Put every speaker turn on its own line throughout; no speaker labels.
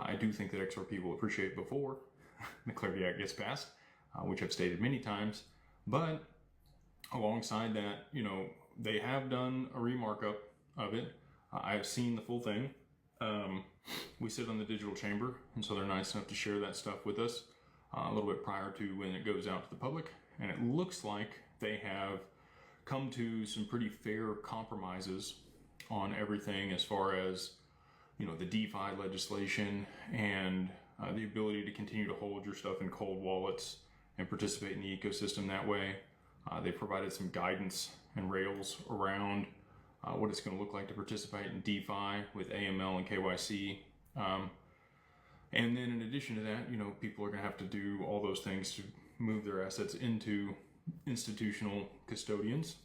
I do think that XRP will appreciate before the Clarity Act gets passed, which I've stated many times. But alongside that, they have done a remarkup of it. I've seen the full thing. We sit on the digital chamber, and so they're nice enough to share that stuff with us a little bit prior to when it goes out to the public. And it looks like they have come to some pretty fair compromises on everything as far as, the DeFi legislation and the ability to continue to hold your stuff in cold wallets and participate in the ecosystem that way. They provided some guidance and rails around what it's going to look like to participate in DeFi with AML and KYC. And then in addition to that, people are going to have to do all those things to move their assets into institutional custodians.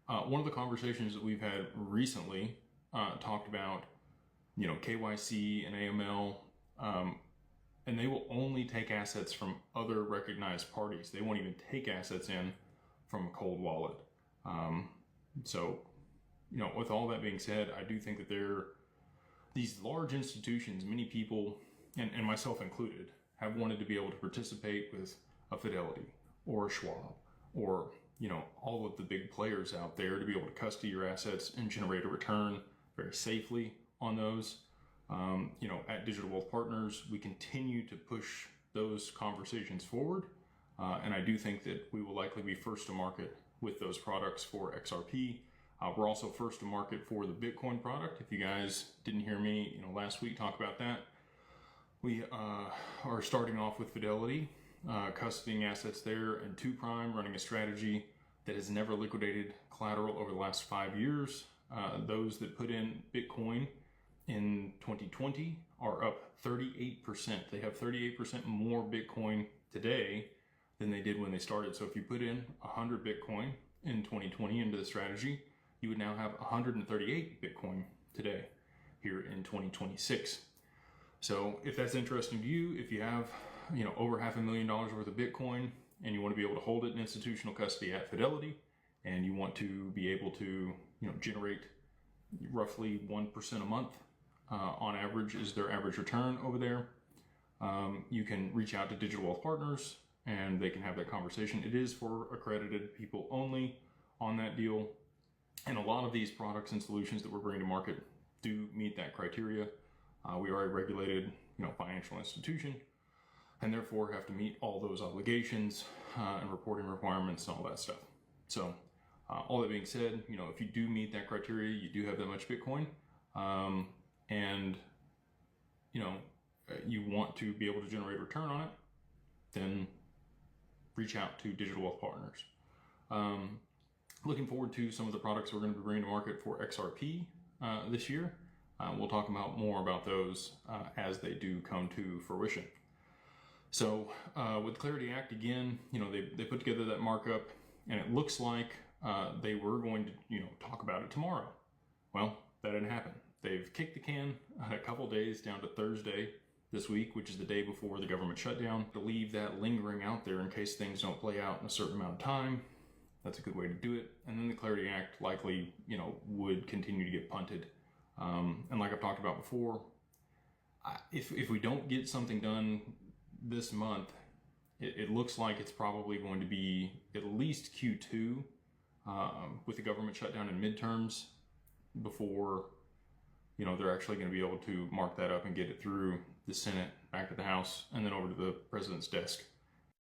One of the conversations that we've had recently talked about, KYC and AML, and they will only take assets from other recognized parties. They won't even take assets in from a cold wallet. So, with all that being said, I do think that these large institutions, many people, and myself included, have wanted to be able to participate with a Fidelity or a Schwab or, all of the big players out there to be able to custody your assets and generate a return very safely on those. At Digital Wealth Partners, we continue to push those conversations forward. And I do think that we will likely be first to market with those products for XRP. We're also first to market for the Bitcoin product. If you guys didn't hear me, last week talk about that, we are starting off with Fidelity, custodying assets there, and 2 Prime running a strategy that has never liquidated collateral over the last 5 years. Those that put in Bitcoin in 2020 are up 38%. They have 38% more Bitcoin today than they did when they started. So if you put in 100 Bitcoin in 2020 into the strategy, you would now have 138 Bitcoin today here in 2026. So if that's interesting to you, if you have, over $500,000 worth of Bitcoin and you want to be able to hold it in institutional custody at Fidelity, and you want to be able to, generate roughly 1% a month on average is their average return over there, you can reach out to Digital Wealth Partners and they can have that conversation. It is for accredited people only on that deal. And a lot of these products and solutions that we're bringing to market do meet that criteria. We are a regulated, financial institution, and therefore have to meet all those obligations and reporting requirements and all that stuff. So all that being said, if you do meet that criteria, you do have that much Bitcoin, and you want to be able to generate a return on it, then reach out to Digital Wealth Partners. Looking forward to some of the products we're going to be bringing to market for XRP this year. We'll talk more about those as they do come to fruition. So with Clarity Act, again, they put together that markup, and it looks like they were going to, talk about it tomorrow. Well, that didn't happen. They've kicked the can a couple days down to Thursday this week, which is the day before the government shutdown, to leave that lingering out there in case things don't play out in a certain amount of time. That's a good way to do it. And then the Clarity Act likely, would continue to get punted. And like I've talked about before, if we don't get something done this month, it looks like it's probably going to be at least Q2 with the government shutdown and midterms before, they're actually going to be able to mark that up and get it through the Senate, back to the House, and then over to the president's desk.